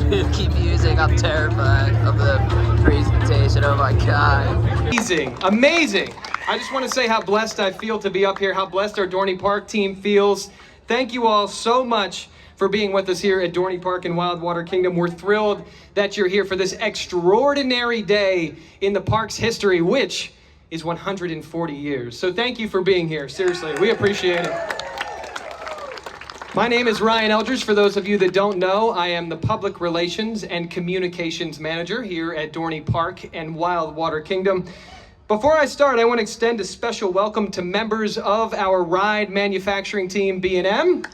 Keep music. I'm terrified of the presentation. Oh my God. Amazing, amazing. I just want to say how blessed I feel to be up here, how blessed our Dorney Park team feels. Thank you all so much for being with us here at Dorney Park in Wildwater Kingdom. We're thrilled that you're here for this extraordinary day in the park's history, which is 140 years. So thank you for being here. Seriously, we appreciate it. My name is Ryan Eldridge. For those of you that don't know, I am the Public Relations and Communications Manager here at Dorney Park and Wildwater Kingdom. Before I start, I want to extend a special welcome to members of our ride manufacturing team, B&M,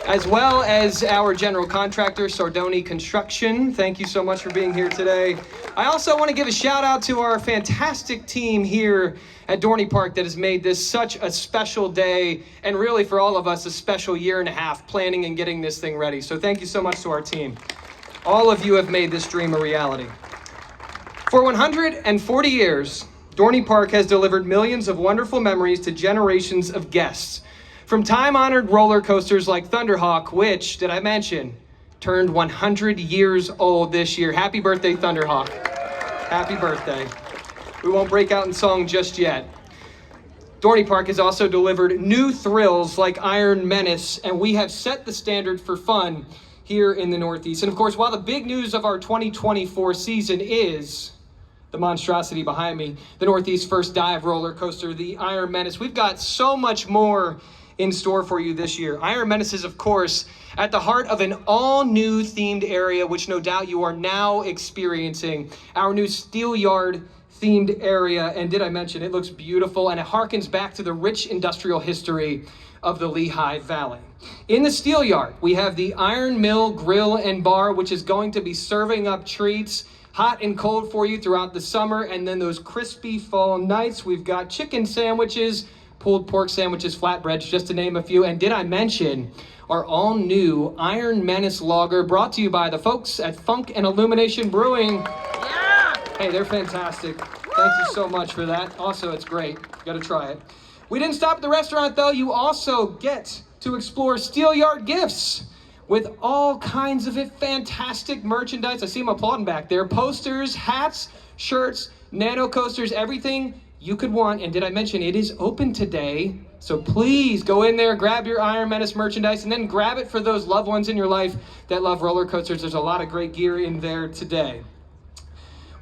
as well as our general contractor, Sardoni Construction. Thank you so much for being here today. I also want to give a shout out to our fantastic team here at Dorney Park that has made this such a special day, and really for all of us, a special year and a half planning and getting this thing ready. So thank you so much to our team. All of you have made this dream a reality. For 140 years, Dorney Park has delivered millions of wonderful memories to generations of guests. From time-honored roller coasters like Thunderhawk, which, did I mention, turned 100 years old this year. Happy birthday, Thunderhawk. Happy birthday. We won't break out in song just yet. Dorney Park has also delivered new thrills like Iron Menace, and we have set the standard for fun here in the Northeast. And of course, while the big news of our 2024 season is the monstrosity behind me, the Northeast first dive roller coaster, the Iron Menace, we've got so much more in store for you this year. Iron Menace is, of course, at the heart of an all-new themed area, which no doubt you are now experiencing. Our new Steel Yard themed area, and did I mention, it looks beautiful, and it harkens back to the rich industrial history of the Lehigh Valley. In the Steel Yard, we have the Iron Mill Grill and Bar, which is going to be serving up treats hot and cold for you throughout the summer, and then those crispy fall nights, we've got chicken sandwiches, pulled pork sandwiches, flatbreads, just to name a few. And did I mention our all-new Iron Menace lager, brought to you by the folks at Funk and Illumination Brewing. Yeah! Hey, they're fantastic. Thank you so much for that. Also, it's great. You gotta try it. We didn't stop at the restaurant, though. You also get to explore Steel Yard Gifts with all kinds of fantastic merchandise. I see them applauding back there. Posters, hats, shirts, nano coasters, everything you could want. And did I mention it is open today? So please go in there, grab your Iron Menace merchandise, and then grab it for those loved ones in your life that love roller coasters. There's a lot of great gear in there today.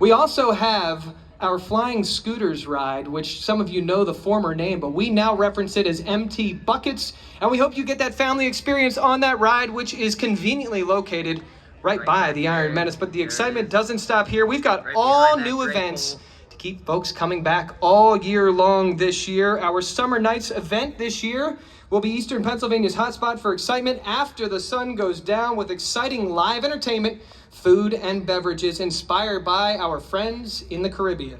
We also have our Flying Scooters ride, which some of you know the former name, but we now reference it as MT Buckets. And we hope you get that family experience on that ride, which is conveniently located right by the Iron Menace. But the excitement doesn't stop here. We've got all new events to keep folks coming back all year long this year. Our Summer Nights event this year will be Eastern Pennsylvania's hotspot for excitement after the sun goes down, with exciting live entertainment, food, and beverages inspired by our friends in the Caribbean.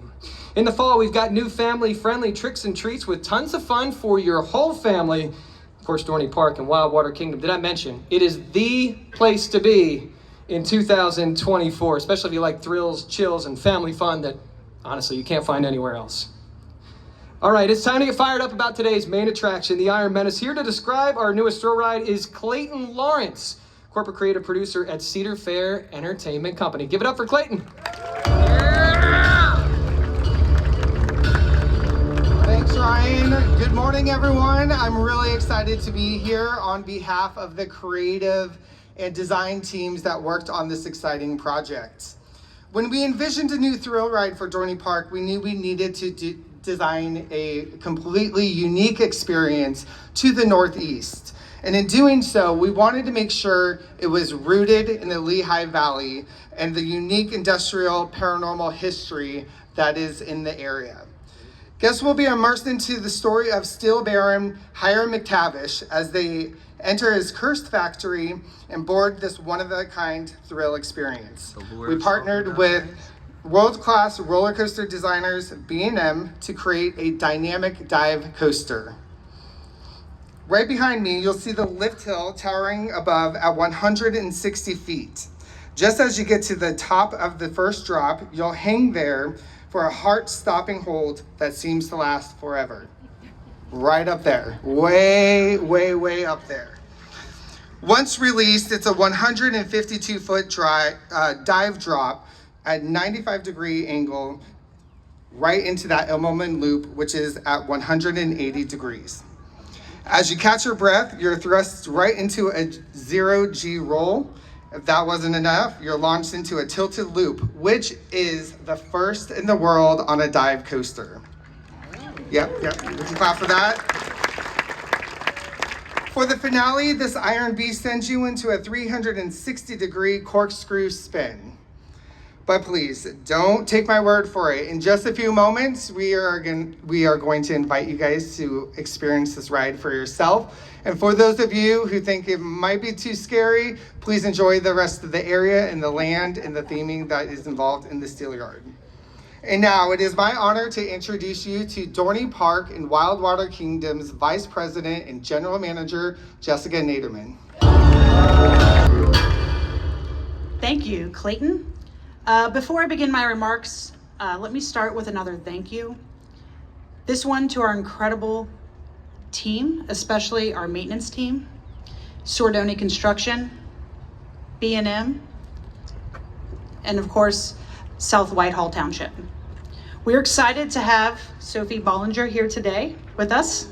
In the fall, we've got new family-friendly tricks and treats with tons of fun for your whole family. Of course, Dorney Park and Wildwater Kingdom, did I mention, it is the place to be in 2024, especially if you like thrills, chills, and family fun that, honestly, you can't find anywhere else. All right, it's time to get fired up about today's main attraction, the Iron Menace. Here to describe our newest thrill ride is Clayton Lawrence, corporate creative producer at Cedar Fair Entertainment Company. Give it up for Clayton. Yeah! Thanks, Ryan. Good morning, everyone. I'm really excited to be here on behalf of the creative and design teams that worked on this exciting project. When we envisioned a new thrill ride for Dorney Park, we knew we needed to design a completely unique experience to the Northeast. And in doing so, we wanted to make sure it was rooted in the Lehigh Valley and the unique industrial paranormal history that is in the area. Guests will be immersed into the story of Steel Baron Hiram McTavish as they enter his cursed factory and board this one-of-a-kind thrill experience. We partnered with world-class roller coaster designers B&M to create a dynamic dive coaster. Right behind me, you'll see the lift hill towering above at 160 feet. Just as you get to the top of the first drop, you'll hang there for a heart-stopping hold that seems to last forever. Right up there, way, way, way up there. Once released, it's a 152-foot dive drop at 95-degree angle right into that Immelman loop, which is at 180 degrees. As you catch your breath, you're thrust right into a 0G roll. If that wasn't enough, you're launched into a tilted loop, which is the first in the world on a dive coaster. Yep. Would you clap for that? For the finale, this Iron Beast sends you into a 360-degree corkscrew spin. But please, don't take my word for it. In just a few moments, we are going to invite you guys to experience this ride for yourself. And for those of you who think it might be too scary, please enjoy the rest of the area and the land and the theming that is involved in the Steelyard. And now it is my honor to introduce you to Dorney Park and Wildwater Kingdom's Vice President and General Manager, Jessica Naderman. Thank you, Clayton. Before I begin my remarks, let me start with another thank you. This one to our incredible team, especially our maintenance team, Dorney Construction, B&M, and of course, South Whitehall Township. We're excited to have Sophie Bollinger here today with us.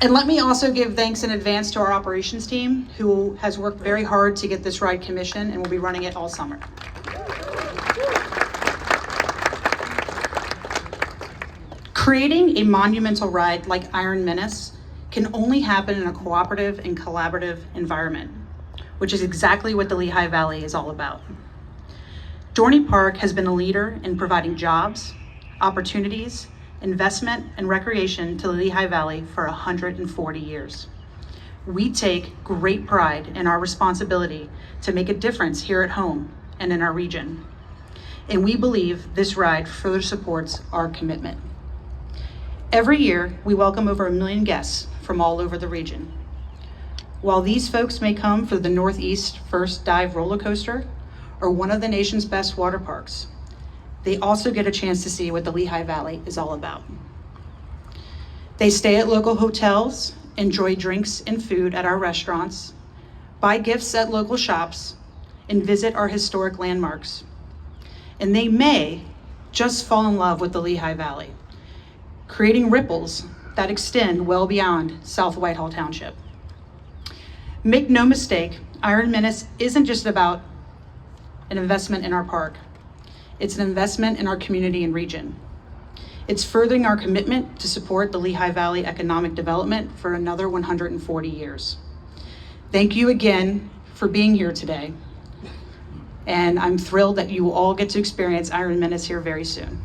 And let me also give thanks in advance to our operations team, who has worked very hard to get this ride commissioned and will be running it all summer. Creating a monumental ride like Iron Menace can only happen in a cooperative and collaborative environment, which is exactly what the Lehigh Valley is all about. Dorney Park has been a leader in providing jobs, opportunities, investment, and recreation to the Lehigh Valley for 140 years. We take great pride in our responsibility to make a difference here at home and in our region. And we believe this ride further supports our commitment. Every year, we welcome over 1 million guests from all over the region. While these folks may come for the Northeast First Dive roller coaster or one of the nation's best water parks, they also get a chance to see what the Lehigh Valley is all about. They stay at local hotels, enjoy drinks and food at our restaurants, buy gifts at local shops, and visit our historic landmarks. And they may just fall in love with the Lehigh Valley, creating ripples that extend well beyond South Whitehall Township. Make no mistake, Iron Menace isn't just about an investment in our park. It's an investment in our community and region. It's furthering our commitment to support the Lehigh Valley economic development for another 140 years. Thank you again for being here today. And I'm thrilled that you will all get to experience Iron Menace here very soon.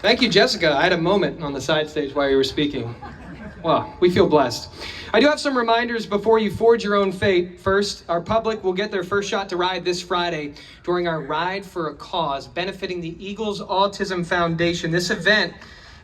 Thank you, Jessica. I had a moment on the side stage while you were speaking. Wow, we feel blessed. I do have some reminders before you forge your own fate. First, our public will get their first shot to ride this Friday during our Ride for a Cause, benefiting the Eagles Autism Foundation. This event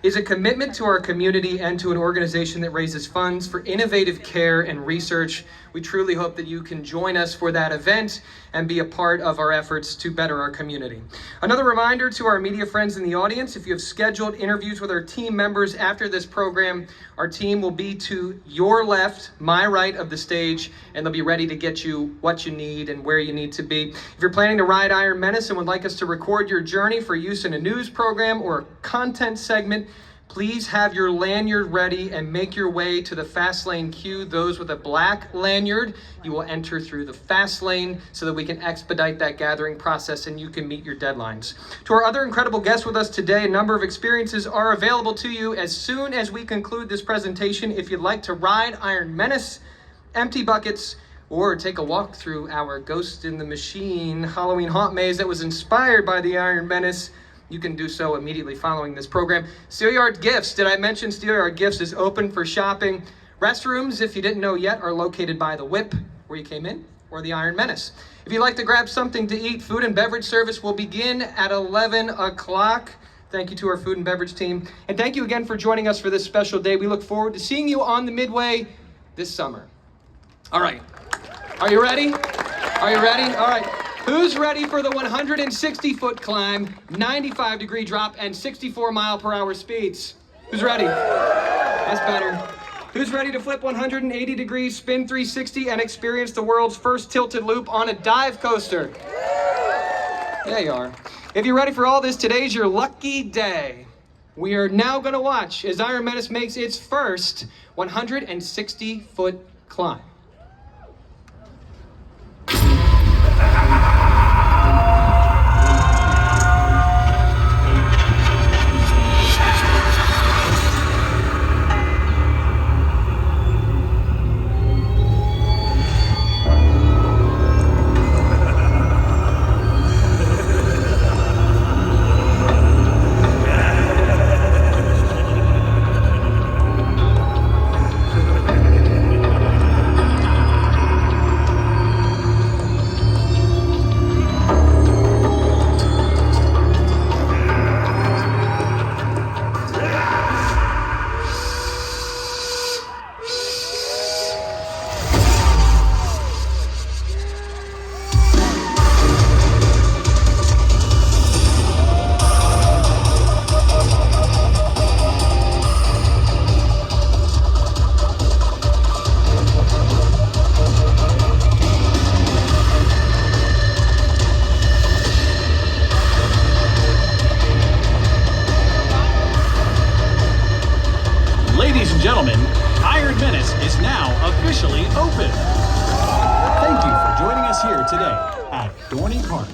is a commitment to our community and to an organization that raises funds for innovative care and research. We truly hope that you can join us for that event and be a part of our efforts to better our community. Another reminder to our media friends in the audience, if you have scheduled interviews with our team members after this program, our team will be to your left, my right of the stage, and they'll be ready to get you what you need and where you need to be. If you're planning to ride Iron Menace and would like us to record your journey for use in a news program or a content segment, please have your lanyard ready and make your way to the fast lane queue. Those with a black lanyard, you will enter through the fast lane so that we can expedite that gathering process and you can meet your deadlines. To our other incredible guests with us today, a number of experiences are available to you as soon as we conclude this presentation. If you'd like to ride Iron Menace, empty buckets, or take a walk through our Ghost in the Machine Halloween haunt maze that was inspired by the Iron Menace, you can do so immediately following this program. Steelyard Gifts, did I mention Steelyard Gifts is open for shopping? Restrooms, if you didn't know yet, are located by the Whip, where you came in, or the Iron Menace. If you'd like to grab something to eat, food and beverage service will begin at 11 o'clock. Thank you to our food and beverage team. And thank you again for joining us for this special day. We look forward to seeing you on the Midway this summer. All right. Are you ready? Are you ready? All right. Who's ready for the 160-foot climb, 95-degree drop, and 64-mile-per-hour speeds? Who's ready? That's better. Who's ready to flip 180 degrees, spin 360, and experience the world's first tilted loop on a dive coaster? There you are. If you're ready for all this, today's your lucky day. We are now going to watch as Iron Menace makes its first 160-foot climb. Ladies and gentlemen, Iron Menace is now officially open. Thank you for joining us here today at Dorney Park.